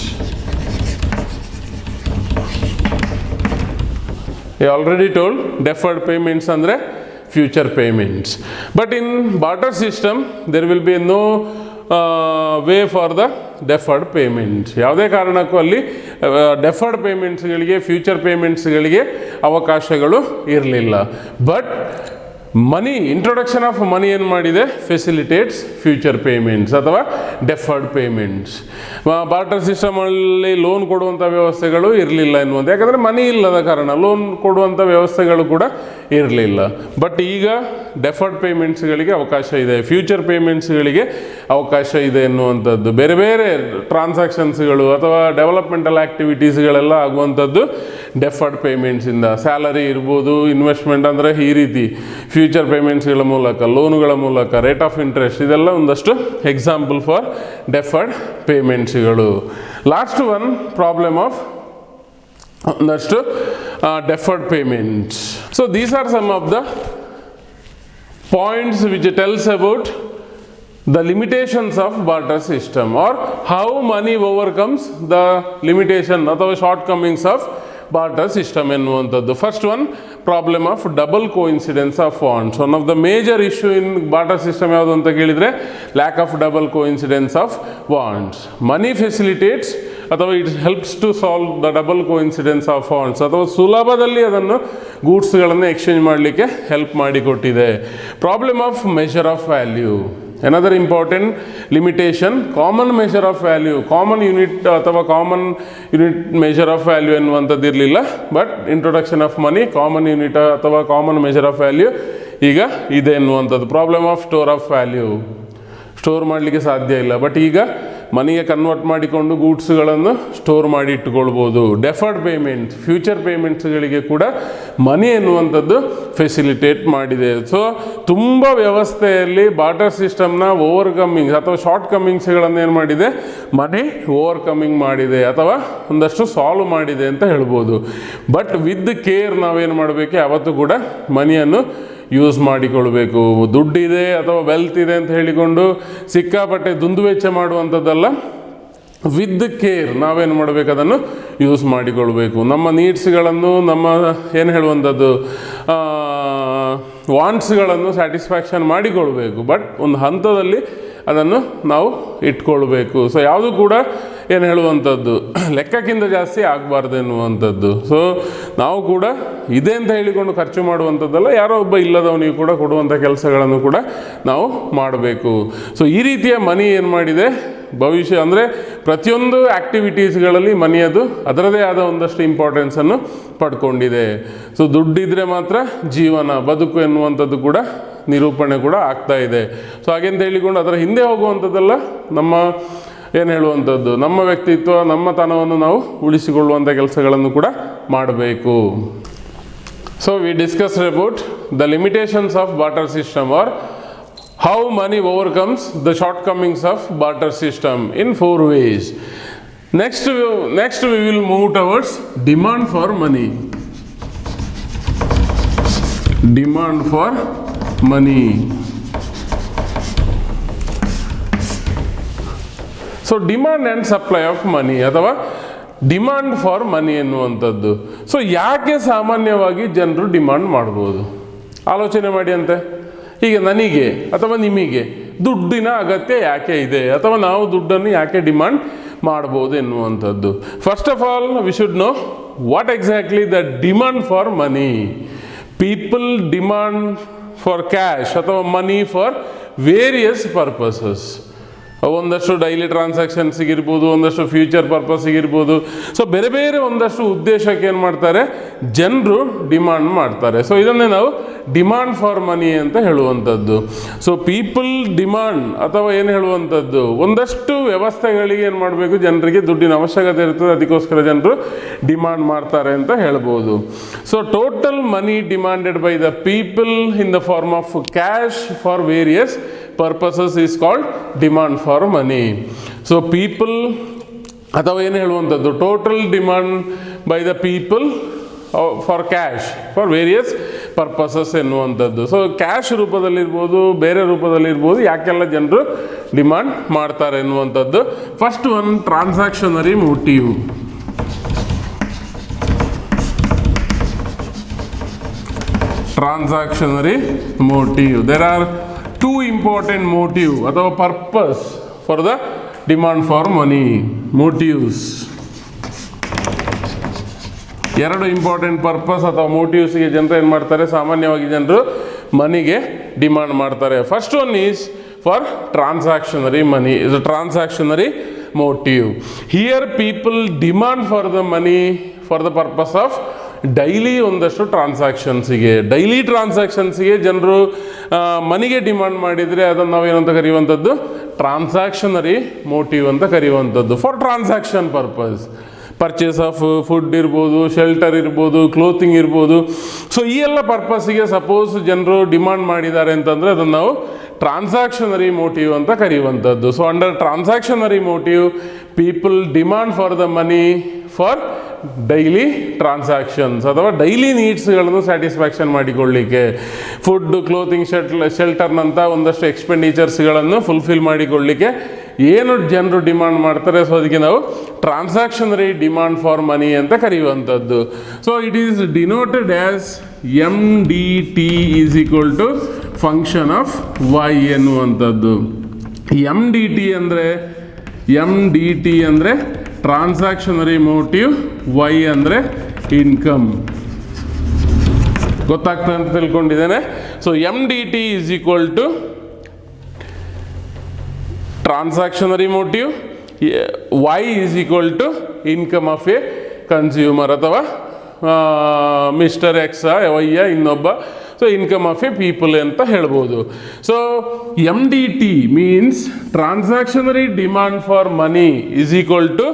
I already told deferred payments andre future payments. But in barter system there will be no way for the deferred payments. ಯಾವುದೇ ಕಾರಣಕ್ಕೂ ಅಲ್ಲಿ ಡೆಫರ್ಡ್ ಪೇಮೆಂಟ್ಸ್ಗಳಿಗೆ, ಫ್ಯೂಚರ್ ಪೇಮೆಂಟ್ಸ್ಗಳಿಗೆ ಅವಕಾಶಗಳು ಇರಲಿಲ್ಲ. But money, introduction of money ಏನು ಮಾಡಿದೆ, ಫೆಸಿಲಿಟೇಟ್ಸ್ ಫ್ಯೂಚರ್ ಪೇಮೆಂಟ್ಸ್ ಅಥವಾ ಡೆಫರ್ಡ್ ಪೇಮೆಂಟ್ಸ್. ಬಾರ್ಟರ್ ಸಿಸ್ಟಮಲ್ಲಿ ಲೋನ್ ಕೊಡುವಂಥ ವ್ಯವಸ್ಥೆಗಳು ಇರಲಿಲ್ಲ ಎನ್ನುವಂಥ, ಯಾಕಂದರೆ ಮನಿ ಇಲ್ಲದ ಕಾರಣ ಲೋನ್ ಕೊಡುವಂಥ ವ್ಯವಸ್ಥೆಗಳು ಕೂಡ ಇರಲಿಲ್ಲ. ಬಟ್ ಈಗ ಡೆಫರ್ಡ್ ಪೇಮೆಂಟ್ಸ್ಗಳಿಗೆ ಅವಕಾಶ ಇದೆ, ಫ್ಯೂಚರ್ ಪೇಮೆಂಟ್ಸ್ಗಳಿಗೆ ಅವಕಾಶ ಇದೆ ಎನ್ನುವಂಥದ್ದು. ಬೇರೆ ಬೇರೆ ಟ್ರಾನ್ಸಾಕ್ಷನ್ಸ್ಗಳು ಅಥವಾ ಡೆವಲಪ್ಮೆಂಟಲ್ ಆ್ಯಕ್ಟಿವಿಟೀಸ್ಗಳೆಲ್ಲ ಆಗುವಂಥದ್ದು ಡೆಫರ್ಡ್ ಪೇಮೆಂಟ್ಸಿಂದ. ಸ್ಯಾಲರಿ ಇರ್ಬೋದು, ಇನ್ವೆಸ್ಟ್ಮೆಂಟ್ ಅಂದರೆ ಈ ರೀತಿ ಫ್ಯೂಚರ್ ಪೇಮೆಂಟ್ಸ್ಗಳ ಮೂಲಕ, ಲೋನುಗಳ ಮೂಲಕ, ರೇಟ್ ಆಫ್ ಇಂಟ್ರೆಸ್ಟ್, ಇದೆಲ್ಲ ಒಂದಷ್ಟು ಎಕ್ಸಾಂಪಲ್ ಫಾರ್ ಡೆಫರ್ಡ್ ಪೇಮೆಂಟ್ಸ್ಗಳು. ಲಾಸ್ಟ್ ಒನ್, ಪ್ರಾಬ್ಲಮ್ ಆಫ್ ಒಂದಷ್ಟು deferred payments. So these are some of the points which tells about the limitations of barter system or how money overcomes the limitation ಅಥವಾ shortcomings of barter system ಎನ್ನುವಂಥದ್ದು. First one, problem of double coincidence of wants. One of the major issue in barter system ಯಾವುದು ಅಂತ ಕೇಳಿದರೆ lack of double coincidence of wants. Money facilitates ಅಥವಾ it helps to solve the double coincidence of wants, ಅಥವಾ ಸುಲಭದಲ್ಲಿ ಅದನ್ನು ಗೂಡ್ಸ್ಗಳನ್ನು ಎಕ್ಸ್ಚೇಂಜ್ ಮಾಡಲಿಕ್ಕೆ ಹೆಲ್ಪ್ ಮಾಡಿಕೊಟ್ಟಿದೆ. Problem of measure of value. Another important limitation, common measure of value, common unit ಅಥವಾ common unit measure of value ಎನ್ನುವಂಥದ್ದು ಇರಲಿಲ್ಲ. But introduction of money, common unit ಅಥವಾ ಕಾಮನ್ ಮೆಷರ್ ಆಫ್ ವ್ಯಾಲ್ಯೂ ಈಗ ಇದೆ ಎನ್ನುವಂಥದ್ದು. Problem of store of value, store ಮಾಡಲಿಕ್ಕೆ ಸಾಧ್ಯ ಇಲ್ಲ. ಬಟ್ ಈಗ ಮನಿಗೆ ಕನ್ವರ್ಟ್ ಮಾಡಿಕೊಂಡು ಗೂಡ್ಸ್ಗಳನ್ನು ಸ್ಟೋರ್ ಮಾಡಿ ಇಟ್ಟುಕೊಳ್ಬೋದು. ಡೆಫರ್ಡ್ ಪೇಮೆಂಟ್ಸ್, ಫ್ಯೂಚರ್ ಪೇಮೆಂಟ್ಸ್ಗಳಿಗೆ ಕೂಡ ಮನಿ ಎನ್ನುವಂಥದ್ದು ಫೆಸಿಲಿಟೇಟ್ ಮಾಡಿದೆ. ಸೊ ತುಂಬ ವ್ಯವಸ್ಥೆಯಲ್ಲಿ ಬಾರ್ಟರ್ ಸಿಸ್ಟಮ್ನ ಓವರ್ಕಮ್ಮಿಂಗ್ ಅಥವಾ ಶಾರ್ಟ್ ಕಮ್ಮಿಂಗ್ಸ್ಗಳನ್ನು ಏನು ಮಾಡಿದೆ, ಮನಿ ಓವರ್ಕಮ್ಮಿಂಗ್ ಮಾಡಿದೆ ಅಥವಾ ಒಂದಷ್ಟು ಸಾಲ್ವ್ ಮಾಡಿದೆ ಅಂತ ಹೇಳ್ಬೋದು. ಬಟ್ ವಿತ್ ಕೇರ್ ನಾವೇನು ಮಾಡಬೇಕು, ಯಾವತ್ತೂ ಕೂಡ ಮನಿಯನ್ನು ಯೂಸ್ ಮಾಡಿಕೊಳ್ಬೇಕು. ದುಡ್ಡಿದೆ ಅಥವಾ ವೆಲ್ತ್ ಇದೆ ಅಂತ ಹೇಳಿಕೊಂಡು ಸಿಕ್ಕಾಪಟ್ಟೆ ದುಂದುವೆಚ್ಚ ಮಾಡುವಂಥದ್ದಲ್ಲ. ವಿತ್ ಕೇರ್ ನಾವೇನು ಮಾಡಬೇಕು, ಅದನ್ನು ಯೂಸ್ ಮಾಡಿಕೊಳ್ಬೇಕು. ನಮ್ಮ ನೀಡ್ಸ್ಗಳನ್ನು, ನಮ್ಮ ಏನು ಹೇಳುವಂಥದ್ದು ವಾಂಟ್ಸ್ಗಳನ್ನು ಸ್ಯಾಟಿಸ್ಫ್ಯಾಕ್ಷನ್ ಮಾಡಿಕೊಳ್ಬೇಕು. ಬಟ್ ಒಂದು ಹಂತದಲ್ಲಿ ಅದನ್ನು ನಾವು ಇಟ್ಕೊಳ್ಬೇಕು. ಸೊ ಯಾವುದು ಕೂಡ ಏನು ಹೇಳುವಂಥದ್ದು ಲೆಕ್ಕಕ್ಕಿಂತ ಜಾಸ್ತಿ ಆಗಬಾರ್ದು ಎನ್ನುವಂಥದ್ದು. ಸೊ ನಾವು ಕೂಡ ಇದೆ ಅಂತ ಹೇಳಿಕೊಂಡು ಖರ್ಚು ಮಾಡುವಂಥದ್ದಲ್ಲ, ಯಾರೋ ಒಬ್ಬ ಇಲ್ಲದವನಿಗೆ ಕೂಡ ಕೊಡುವಂಥ ಕೆಲಸಗಳನ್ನು ಕೂಡ ನಾವು ಮಾಡಬೇಕು. ಸೊ ಈ ರೀತಿಯ ಮನಿ ಏನು ಮಾಡಿದೆ, ಭವಿಷ್ಯ ಅಂದರೆ ಪ್ರತಿಯೊಂದು ಆ್ಯಕ್ಟಿವಿಟೀಸ್ಗಳಲ್ಲಿ ಮನಿಯದು ಅದರದೇ ಆದ ಒಂದಷ್ಟು ಇಂಪಾರ್ಟೆನ್ಸನ್ನು ಪಡ್ಕೊಂಡಿದೆ. ಸೊ ದುಡ್ಡಿದ್ರೆ ಮಾತ್ರ ಜೀವನ, ಬದುಕು ಎನ್ನುವಂಥದ್ದು ಕೂಡ ನಿರೂಪಣೆ ಕೂಡ ಆಗ್ತಾ ಇದೆ. ಸೊ ಹಾಗೆಂತ ಹೇಳಿಕೊಂಡು ಅದರ ಹಿಂದೆ ಹೋಗುವಂಥದ್ದೆಲ್ಲ ನಮ್ಮ ಏನು ಹೇಳುವಂಥದ್ದು, ನಮ್ಮ ವ್ಯಕ್ತಿತ್ವ ನಮ್ಮ ತನವನ್ನು ನಾವು ಉಳಿಸಿಕೊಳ್ಳುವಂಥ ಕೆಲಸಗಳನ್ನು ಕೂಡ ಮಾಡಬೇಕು. So we discussed about the limitations of barter system or how money overcomes the shortcomings of barter system in 4 ways. Next we will move towards demand for money. Demand for money. So demand and supply of money ಅಥವಾ ಡಿಮಾಂಡ್ ಫಾರ್ ಮನಿ ಎನ್ನುವಂಥದ್ದು. ಸೊ ಯಾಕೆ ಸಾಮಾನ್ಯವಾಗಿ ಜನರು ಡಿಮಾಂಡ್ ಮಾಡ್ಬೋದು, ಆಲೋಚನೆ ಮಾಡಿ ಅಂತೆ. ಈಗ ನನಗೆ ಅಥವಾ ನಿಮಗೆ ದುಡ್ಡಿನ ಅಗತ್ಯ ಯಾಕೆ ಇದೆ, ಅಥವಾ ನಾವು ದುಡ್ಡನ್ನು ಯಾಕೆ ಡಿಮಾಂಡ್ ಮಾಡ್ಬೋದು ಎನ್ನುವಂಥದ್ದು. First of all we should know what exactly the demand for money. People demand for cash ಅಥವಾ ಮನಿ ಫಾರ್ ವೇರಿಯಸ್ ಪರ್ಪಸಸ್. ಒಂದಷ್ಟು ಡೈಲಿ ಟ್ರಾನ್ಸಾಕ್ಷನ್ಸಿಗಿರ್ಬೋದು, ಒಂದಷ್ಟು ಫ್ಯೂಚರ್ ಪರ್ಪಸ್ಸಿಗಿರ್ಬೋದು. ಸೊ ಬೇರೆ ಬೇರೆ ಒಂದಷ್ಟು ಉದ್ದೇಶಕ್ಕೆ ಏನು ಮಾಡ್ತಾರೆ, ಜನರು ಡಿಮಾಂಡ್ ಮಾಡ್ತಾರೆ. ಸೊ ಇದನ್ನೇ ನಾವು ಡಿಮಾಂಡ್ ಫಾರ್ ಮನಿ ಅಂತ ಹೇಳುವಂಥದ್ದು. ಸೊ ಪೀಪಲ್ ಡಿಮಾಂಡ್ ಅಥವಾ ಏನು ಹೇಳುವಂಥದ್ದು, ಒಂದಷ್ಟು ವ್ಯವಸ್ಥೆಗಳಿಗೆ ಏನು ಮಾಡಬೇಕು, ಜನರಿಗೆ ದುಡ್ಡಿನ ಅವಶ್ಯಕತೆ ಇರ್ತದೆ, ಅದಕ್ಕೋಸ್ಕರ ಜನರು ಡಿಮಾಂಡ್ ಮಾಡ್ತಾರೆ ಅಂತ ಹೇಳ್ಬೋದು. So total money demanded by the people in the form of cash for various purposes is called demand for money. So people ಅಥವಾ ಏನು ಹೇಳುವಂಥದ್ದು, total demand by the people for cash for various purposes ಎನ್ನುವಂಥದ್ದು. ಸೊ ಕ್ಯಾಶ್ ರೂಪದಲ್ಲಿರ್ಬೋದು, ಬೇರೆ ರೂಪದಲ್ಲಿರ್ಬೋದು, ಯಾಕೆಲ್ಲ ಜನರು ಡಿಮಾಂಡ್ ಮಾಡ್ತಾರೆ ಎನ್ನುವಂಥದ್ದು. First one, transactionary motive. Transactionary motive. There are two important motive ಅಥವಾ purpose for the demand for money. motives, ಎರಡು ಇಂಪಾರ್ಟೆಂಟ್ ಪರ್ಪಸ್ ಅಥವಾ ಮೋಟಿವ್ಸ್ಗೆ ಜನರು ಏನು ಮಾಡ್ತಾರೆ, ಸಾಮಾನ್ಯವಾಗಿ ಜನರು ಮನಿಗೆ ಡಿಮಾಂಡ್ ಮಾಡ್ತಾರೆ. First one is for transactionary money, is a transactionary motive. Here people demand for the money for the purpose of daily ಒಂದಷ್ಟು ಡೈಲಿ ಟ್ರಾನ್ಸಾಕ್ಷನ್ಸಿಗೆ ಜನರು ಮನಿಗೆ ಡಿಮಾಂಡ್ ಮಾಡಿದರೆ ಅದನ್ನು ನಾವೇನಂತ ಕರೆಯುವಂಥದ್ದು, ಟ್ರಾನ್ಸಾಕ್ಷನರಿ ಮೋಟಿವ್ ಅಂತ ಕರೆಯುವಂಥದ್ದು. For transaction purpose, purchase of food ಇರ್ಬೋದು, ಶೆಲ್ಟರ್ ಇರ್ಬೋದು, ಕ್ಲೋತಿಂಗ್ ಇರ್ಬೋದು. ಸೊ ಈ ಎಲ್ಲ ಪರ್ಪಸ್ಸಿಗೆ ಸಪೋಸ್ ಜನರು ಡಿಮಾಂಡ್ ಮಾಡಿದ್ದಾರೆ ಅಂತಂದರೆ ಅದನ್ನು ನಾವು ಟ್ರಾನ್ಸಾಕ್ಷನರಿ ಮೋಟಿವ್ ಅಂತ ಕರೆಯುವಂಥದ್ದು. So under transactionary motive people demand for the money for daily transactions ಅಥವಾ ಡೈಲಿ ನೀಡ್ಸ್ಗಳನ್ನು ಸ್ಯಾಟಿಸ್ಫ್ಯಾಕ್ಷನ್ ಮಾಡಿಕೊಳ್ಳಿಕ್ಕೆ, ಫುಡ್, ಕ್ಲೋತಿಂಗ್, ಶೆಲ್ಟರ್ನಂಥ ಒಂದಷ್ಟು ಎಕ್ಸ್ಪೆಂಡಿಚರ್ಸ್ಗಳನ್ನು ಫುಲ್ಫಿಲ್ ಮಾಡಿಕೊಳ್ಳಿಕ್ಕೆ ಏನು ಜನರು ಡಿಮಾಂಡ್ ಮಾಡ್ತಾರೆ. ಸೊ ಅದಕ್ಕೆ ನಾವು ಟ್ರಾನ್ಸಾಕ್ಷನರಿ ಡಿಮಾಂಡ್ ಫಾರ್ ಮನಿ ಅಂತ ಕರೆಯುವಂಥದ್ದು. So it is denoted as MDT is equal to function of Y ಎನ್ನುವಂಥದ್ದು. MDT ಅಂದರೆ ಟ್ರಾನ್ಸಾಕ್ಷನರಿ ಮೋಟಿವ್, ವೈ ಅಂದರೆ ಇನ್ಕಮ್. ಗೊತ್ತಾಗ್ತದೆ ಅಂತ ತಿಳ್ಕೊಂಡಿದ್ದೇನೆ. So MDT is equal to transactionary motive, Y is equal to income of a consumer ಅಥವಾ ಮಿಸ್ಟರ್ ಎಕ್ಸ್ ವೈಯ ಇನ್ನೊಬ್ಬ. So income of a people ಅಂತ ಹೇಳ್ಬೋದು. So MDT means transactionary demand for money is equal to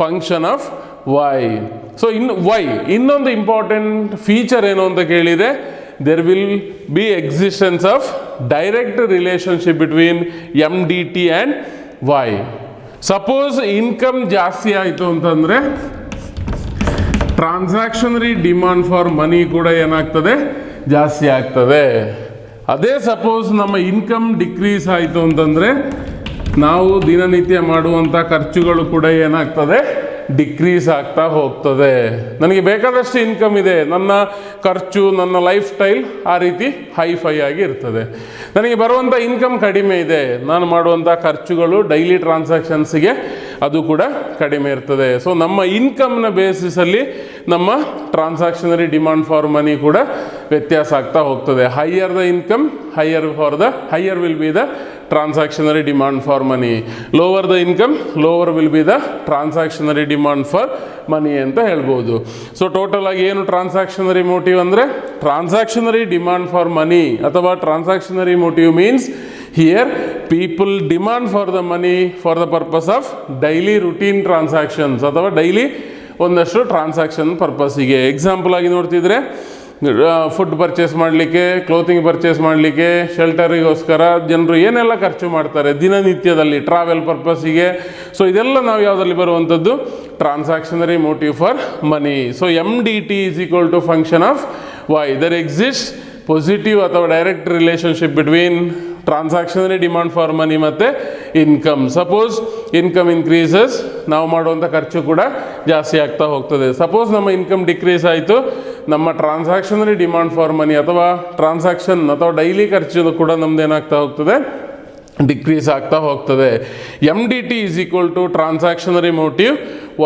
function of Y. So Y ಇನ್ನೊಂದು ಇಂಪಾರ್ಟೆಂಟ್ ಫೀಚರ್ ಏನು ಅಂತ ಕೇಳಿದರೆ, there will be existence of direct relationship between MDT and Y. Suppose income ಜಾಸ್ತಿ ಆಯಿತು ಅಂತಂದರೆ ಟ್ರಾನ್ಸಾಕ್ಷನರಿ ಡಿಮಾಂಡ್ ಫಾರ್ ಮನಿ ಕೂಡ ಏನಾಗ್ತದೆ, ಜಾಸ್ತಿ ಆಗ್ತದೆ. ಅದೇ ಸಪೋಸ್ ನಮ್ಮ ಇನ್ಕಮ್ ಡಿಕ್ರೀಸ್ ಆಯಿತು ಅಂತಂದರೆ ನಾವು ದಿನನಿತ್ಯ ಮಾಡುವಂಥ ಖರ್ಚುಗಳು ಕೂಡ ಏನಾಗ್ತದೆ, ಡಿಕ್ರೀಸ್ ಆಗ್ತಾ ಹೋಗ್ತದೆ. ನನಗೆ ಬೇಕಾದಷ್ಟು ಇನ್ಕಮ್ ಇದೆ, ನನ್ನ ಖರ್ಚು, ನನ್ನ ಲೈಫ್ ಸ್ಟೈಲ್ ಆ ರೀತಿ ಹೈಫೈ ಆಗಿ ಇರ್ತದೆ. ನನಗೆ ಬರುವಂಥ ಇನ್ಕಮ್ ಕಡಿಮೆ ಇದೆ, ನಾನು ಮಾಡುವಂಥ ಖರ್ಚುಗಳು ಡೈಲಿ ಟ್ರಾನ್ಸಾಕ್ಷನ್ಸಿಗೆ ಅದು ಕೂಡ ಕಡಿಮೆ ಇರ್ತದೆ. ಸೊ ನಮ್ಮ ಇನ್ಕಮ್ನ ಬೇಸಿಸಲ್ಲಿ ನಮ್ಮ ಟ್ರಾನ್ಸಾಕ್ಷನರಿ ಡಿಮಾಂಡ್ ಫಾರ್ ಮನಿ ಕೂಡ ವ್ಯತ್ಯಾಸ ಆಗ್ತಾ ಹೋಗ್ತದೆ. Higher the income, higher will be the transactionary demand for money. Lower the income, lower will be the transactionary demand for money ಅಂತ ಹೇಳ್ಬೋದು. ಸೊ ಟೋಟಲ್ ಆಗಿ ಏನು ಟ್ರಾನ್ಸಾಕ್ಷನರಿ ಮೋಟಿವ್ ಅಂದರೆ, ಟ್ರಾನ್ಸಾಕ್ಷನರಿ ಡಿಮಾಂಡ್ ಫಾರ್ ಮನಿ ಅಥವಾ transactionary motive means here people demand for the money for the purpose of daily routine transactions ಅಥವಾ ಡೈಲಿ ಒಂದಷ್ಟು ಟ್ರಾನ್ಸಾಕ್ಷನ್ ಪರ್ಪಸ್ಸಿಗೆ. ಎಕ್ಸಾಂಪಲ್ ಆಗಿ ನೋಡ್ತಿದ್ರೆ ಫುಡ್ ಪರ್ಚೇಸ್ ಮಾಡಲಿಕ್ಕೆ, ಕ್ಲೋತಿಂಗ್ ಪರ್ಚೇಸ್ ಮಾಡಲಿಕ್ಕೆ, ಶೆಲ್ಟರಿಗೋಸ್ಕರ ಜನರು ಏನೆಲ್ಲ ಖರ್ಚು ಮಾಡ್ತಾರೆ ದಿನನಿತ್ಯದಲ್ಲಿ ಟ್ರಾವೆಲ್ ಪರ್ಪಸ್ಸಿಗೆ. ಸೊ ಇದೆಲ್ಲ ನಾವು ಯಾವುದರಲ್ಲಿ ಬರುವಂಥದ್ದು, transactionary motive for money. So MDT is equal to function of Y. There exist positive ಅಥವಾ direct relationship between transactionary demand for money ಮತ್ತು ಇನ್ಕಮ್. ಸಪೋಸ್ ಇನ್ಕಮ್ ಇನ್ಕ್ರೀಸಸ್, ನಾವು ಮಾಡುವಂಥ ಖರ್ಚು ಕೂಡ ಜಾಸ್ತಿ ಆಗ್ತಾ ಹೋಗ್ತದೆ. ಸಪೋಸ್ ನಮ್ಮ ಇನ್ಕಮ್ ಡಿಕ್ರೀಸ್ ಆಯಿತು, ನಮ್ಮ ಟ್ರಾನ್ಸಾಕ್ಷನರಿ ಡಿಮಾಂಡ್ ಫಾರ್ ಮನಿ ಅಥವಾ ಟ್ರಾನ್ಸಾಕ್ಷನ್ ಅಥವಾ ಡೈಲಿ ಖರ್ಚು ಕೂಡ ನಮ್ದು ಏನಾಗ್ತಾ ಹೋಗ್ತದೆ, ಡಿಕ್ರೀಸ್ ಆಗ್ತಾ ಹೋಗ್ತದೆ. MDT is equal to transactionary motive,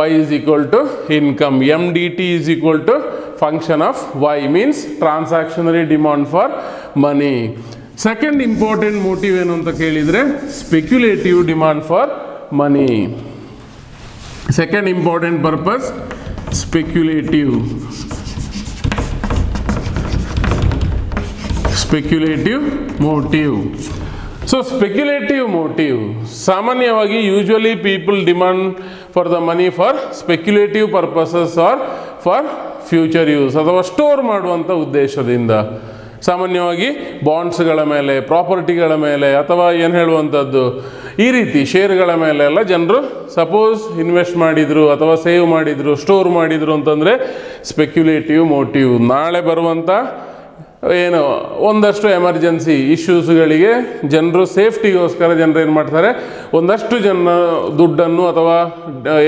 Y is equal to income. MDT is equal to function of Y means transactionary demand for money. Second important motive ಏನು ಅಂತ ಕೇಳಿದರೆ speculative demand for money. Second important purpose speculative motive. So speculative motive ಸಾಮಾನ್ಯವಾಗಿ usually people demand for the money for speculative purposes or for future use ಅಥವಾ ಸ್ಟೋರ್ ಮಾಡುವಂಥ ಉದ್ದೇಶದಿಂದ. ಸಾಮಾನ್ಯವಾಗಿ ಬಾಂಡ್ಸ್ಗಳ ಮೇಲೆ, ಪ್ರಾಪರ್ಟಿಗಳ ಮೇಲೆ ಅಥವಾ ಏನು ಹೇಳುವಂಥದ್ದು ಈ ರೀತಿ ಶೇರ್ಗಳ ಮೇಲೆ ಎಲ್ಲ ಜನರು ಸಪೋಸ್ ಇನ್ವೆಸ್ಟ್ ಮಾಡಿದರು ಅಥವಾ ಸೇವ್ ಮಾಡಿದರು, ಸ್ಟೋರ್ ಮಾಡಿದರು ಅಂತಂದರೆ ಸ್ಪೆಕ್ಯುಲೇಟಿವ್ ಮೋಟಿವ್. ನಾಳೆ ಬರುವಂಥ ಏನು ಒಂದಷ್ಟು ಎಮರ್ಜೆನ್ಸಿ ಇಶ್ಯೂಸ್ಗಳಿಗೆ ಜನರು ಸೇಫ್ಟಿಗೋಸ್ಕರ ಜನರು ಏನು ಮಾಡ್ತಾರೆ, ಒಂದಷ್ಟು ಜನ ದುಡ್ಡನ್ನು ಅಥವಾ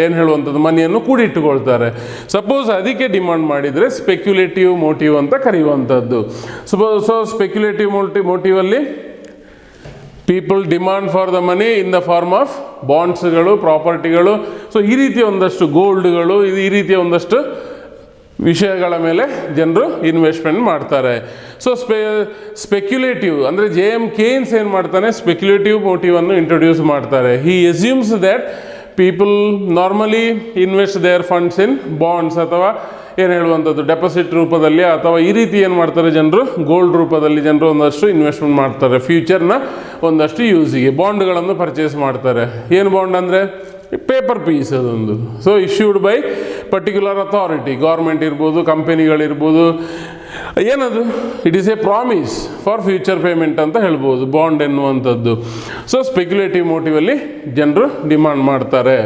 ಏನು ಹೇಳುವಂಥದ್ದು ಮನಿಯನ್ನು ಕೂಡಿಟ್ಟುಕೊಳ್ತಾರೆ. ಸಪೋಸ್ ಅದಕ್ಕೆ ಡಿಮಾಂಡ್ ಮಾಡಿದರೆ ಸ್ಪೆಕ್ಯುಲೇಟಿವ್ ಮೋಟಿವ್ ಅಂತ ಕರೆಯುವಂಥದ್ದು. ಸೊ ಸ್ಪೆಕ್ಯುಲೇಟಿವ್ ಮೋಟಿವಲ್ಲಿ people demand for the money in the form of ಬಾಂಡ್ಸ್ಗಳು, ಪ್ರಾಪರ್ಟಿಗಳು, ಸೊ ಈ ರೀತಿಯ ಒಂದಷ್ಟು ಗೋಲ್ಡ್ಗಳು, ಈ ರೀತಿಯ ಒಂದಷ್ಟು ವಿಷಯಗಳ ಮೇಲೆ ಜನರು ಇನ್ವೆಸ್ಟ್ಮೆಂಟ್ ಮಾಡ್ತಾರೆ. ಸೊ ಸ್ಪೆಕ್ಯುಲೇಟಿವ್ ಅಂದರೆ JM ಕೇನ್ಸ್ ಏನು ಮಾಡ್ತಾನೆ, ಸ್ಪೆಕ್ಯುಲೇಟಿವ್ ಮೋಟಿವನ್ನು ಇಂಟ್ರೊಡ್ಯೂಸ್ ಮಾಡ್ತಾರೆ. He assumes that people normally invest their funds in bonds ಅಥವಾ ಏನು ಹೇಳುವಂಥದ್ದು ಡೆಪಾಸಿಟ್ ರೂಪದಲ್ಲಿ ಅಥವಾ ಈ ರೀತಿ ಏನು ಮಾಡ್ತಾರೆ ಜನರು ಗೋಲ್ಡ್ ರೂಪದಲ್ಲಿ ಜನರು ಒಂದಷ್ಟು ಇನ್ವೆಸ್ಟ್ಮೆಂಟ್ ಮಾಡ್ತಾರೆ ಫ್ಯೂಚರ್ನ ಒಂದಷ್ಟು ಯೂಸಿಗೆ. ಬಾಂಡ್ಗಳನ್ನು ಪರ್ಚೇಸ್ ಮಾಡ್ತಾರೆ. ಏನು ಬಾಂಡ್ ಅಂದರೆ ಪೇಪರ್ ಪೀಸ್ ಅದೊಂದು. So issued by particular authority, government ಇರ್ಬೋದು, ಕಂಪನಿಗಳಿರ್ಬೋದು. ಏನದು, it is A promise for future payment ಅಂತ ಹೇಳ್ಬೋದು ಬಾಂಡ್ ಎನ್ನುವಂಥದ್ದು. ಸೊ ಸ್ಪೆಕ್ಯುಲೇಟಿವ್ ಮೋಟಿವಲ್ಲಿ ಜನರು ಡಿಮಾಂಡ್ ಮಾಡ್ತಾರೆ.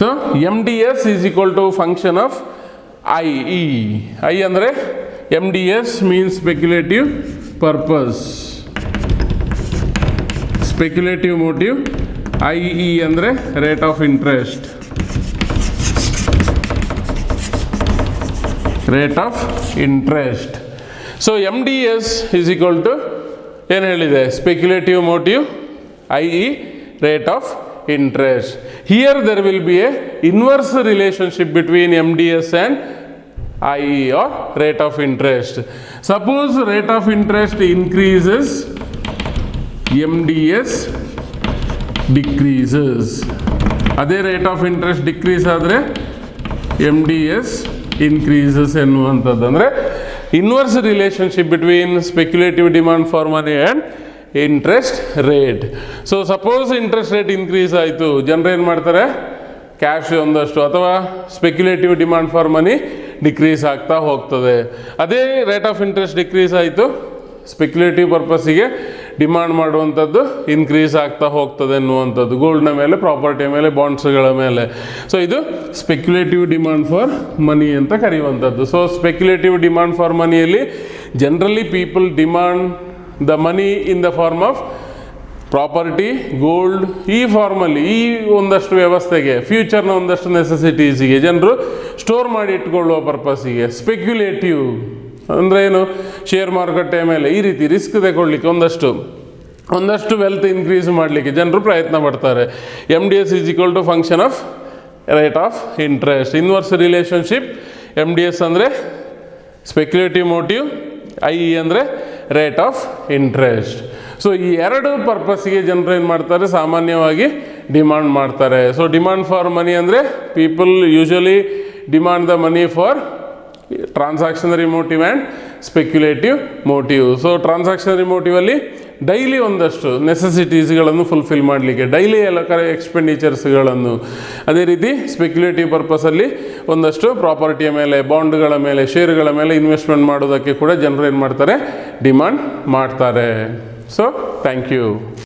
So MDS is equal to function of I ಅಂದರೆ MDS means speculative purpose, speculative motive. IE ಅಂದರೆ rate of interest, So MDS is equal to ಏನು ಹೇಳಿದೆ, speculative motive, IE rate of interest. Here there will be a inverse relationship between MDS and IE or rate of interest. Suppose rate of interest increases, MDS decreases. ಅದೇ rate of interest decrease ಆದರೆ MDS increases ಎನ್ನುವಂಥದ್ದು. ಅಂದರೆ inverse relationship between speculative demand for money and interest rate. So suppose interest rate increase ಆಯಿತು, ಜನರು ಏನು ಮಾಡ್ತಾರೆ, ಕ್ಯಾಶ್ ಒಂದಷ್ಟು ಅಥವಾ speculative demand for money decrease ಆಗ್ತಾ ಹೋಗ್ತದೆ. ಅದೇ ರೇಟ್ ಆಫ್ ಇಂಟ್ರೆಸ್ಟ್ ಡಿಕ್ರೀಸ್ ಆಯಿತು, ಸ್ಪೆಕ್ಯುಲೇಟಿವ್ ಪರ್ಪಸ್ಸಿಗೆ ಡಿಮಾಂಡ್ ಮಾಡುವಂಥದ್ದು ಇನ್ಕ್ರೀಸ್ ಆಗ್ತಾ ಹೋಗ್ತದೆ ಎನ್ನುವಂಥದ್ದು, ಗೋಲ್ಡ್ನ ಮೇಲೆ, ಪ್ರಾಪರ್ಟಿಯ ಮೇಲೆ, ಬಾಂಡ್ಸ್ಗಳ ಮೇಲೆ. ಸೊ ಇದು ಸ್ಪೆಕ್ಯುಲೇಟಿವ್ ಡಿಮಾಂಡ್ ಫಾರ್ ಮನಿ ಅಂತ ಕರೆಯುವಂಥದ್ದು. ಸೊ ಸ್ಪೆಕ್ಯುಲೇಟಿವ್ ಡಿಮಾಂಡ್ ಫಾರ್ ಮನಿಯಲ್ಲಿ generally people demand the money in the form of property, gold. ಈ ಫಾರ್ಮಲ್ಲಿ ಈ ಒಂದಷ್ಟು ವ್ಯವಸ್ಥೆಗೆ, ಫ್ಯೂಚರ್ನ ಒಂದಷ್ಟು ನೆಸೆಸಿಟೀಸಿಗೆ ಜನರು ಸ್ಟೋರ್ ಮಾಡಿ ಇಟ್ಕೊಳ್ಳುವ ಪರ್ಪಸ್ಸಿಗೆ. ಸ್ಪೆಕ್ಯುಲೇಟಿವ್ ಅಂದರೆ ಏನು, ಶೇರ್ ಮಾರುಕಟ್ಟೆಯ ಮೇಲೆ ಈ ರೀತಿ ರಿಸ್ಕ್ ತಗೊಳ್ಳಿಕ್ಕೆ ಒಂದಷ್ಟು ವೆಲ್ತ್ ಇನ್ಕ್ರೀಸ್ ಮಾಡಲಿಕ್ಕೆ ಜನರು ಪ್ರಯತ್ನ ಪಡ್ತಾರೆ. MDS is equal to function of rate of interest. Inverse relationship MDS ಅಂದರೆ ಸ್ಪೆಕ್ಯುಲೇಟಿವ್ ಮೋಟಿವ್, IE ಅಂದರೆ ರೇಟ್ ಆಫ್ ಇಂಟ್ರೆಸ್ಟ್. ಸೊ ಈ ಎರಡು ಪರ್ಪಸ್ಸಿಗೆ ಜನರು ಏನು ಮಾಡ್ತಾರೆ, ಸಾಮಾನ್ಯವಾಗಿ ಡಿಮಾಂಡ್ ಮಾಡ್ತಾರೆ. ಸೊ ಡಿಮಾಂಡ್ ಫಾರ್ ಮನಿ ಅಂದರೆ people usually demand the money for transactionary motive and speculative motive. So transactionary ಮೋಟಿವಲ್ಲಿ ಡೈಲಿ ಒಂದಷ್ಟು ನೆಸೆಸಿಟೀಸ್ಗಳನ್ನು ಫುಲ್ಫಿಲ್ ಮಾಡಲಿಕ್ಕೆ, ಡೈಲಿ ಎಲ್ಲ ಎಕ್ಸ್ಪೆಂಡಿಚರ್ಸ್ಗಳನ್ನು, ಅದೇ ರೀತಿ ಸ್ಪೆಕ್ಯುಲೇಟಿವ್ ಪರ್ಪಸಲ್ಲಿ ಒಂದಷ್ಟು ಪ್ರಾಪರ್ಟಿಯ ಮೇಲೆ, ಬಾಂಡ್ಗಳ ಮೇಲೆ, ಶೇರುಗಳ ಮೇಲೆ ಇನ್ವೆಸ್ಟ್ಮೆಂಟ್ ಮಾಡೋದಕ್ಕೆ ಕೂಡ ಜನರು ಏನು ಮಾಡ್ತಾರೆ, ಡಿಮಾಂಡ್ ಮಾಡ್ತಾರೆ. So thank you.